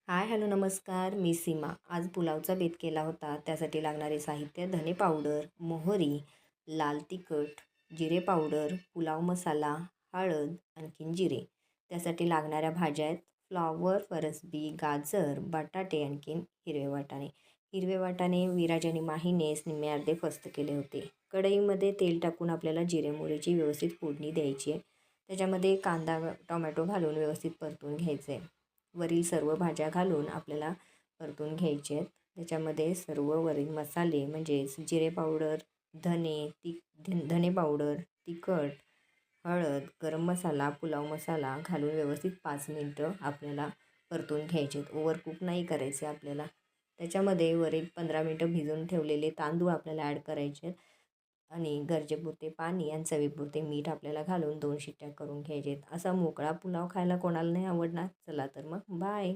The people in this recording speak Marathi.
हाय हॅलो नमस्कार, मी सीमा. आज पुलावचा बेत केला होता. त्यासाठी लागणारे साहित्य: धने पावडर, मोहरी, लाल तिखट, जिरे पावडर, पुलाव मसाला, हळद, आणखीन जिरे. त्यासाठी लागणाऱ्या भाज्या आहेत: फ्लॉवर, फरसबी, गाजर, बटाटे, आणखीन हिरवे वाटाणे. हिरवे वाटाणे विराज आणि माहीने निम्मे अर्धे फस्त केले होते. कढईमध्ये तेल टाकून आपल्याला जिरे मोहरीची व्यवस्थित फोडणी द्यायची आहे. त्याच्यामध्ये कांदा टोमॅटो घालून व्यवस्थित परतून घ्यायचं आहे. वरील सर्व भाज्या घालून आपल्याला परतून घ्यायचे आहेत. त्याच्यामध्ये सर्व वरील मसाले म्हणजेच जिरे पावडर, धने पावडर, तिखट, हळद, गरम मसाला, पुलाव मसाला घालून व्यवस्थित 5 मिनटं आपल्याला परतून घ्यायचे आहेत. ओव्हरकुक नाही करायचे आपल्याला. त्याच्यामध्ये वरील 15 मिनटं भिजवून ठेवलेले तांदूळ आपल्याला ॲड करायचे आहेत आणि गरजेपुरते पाणी आणि चवीपुरते मीठ आपल्याला घालून 2 शिट्ट्या करून घ्यायचे आहेत. असा मोकळा पुलाव खायला कोणाला नाही आवडणार? चला तर मग बाय.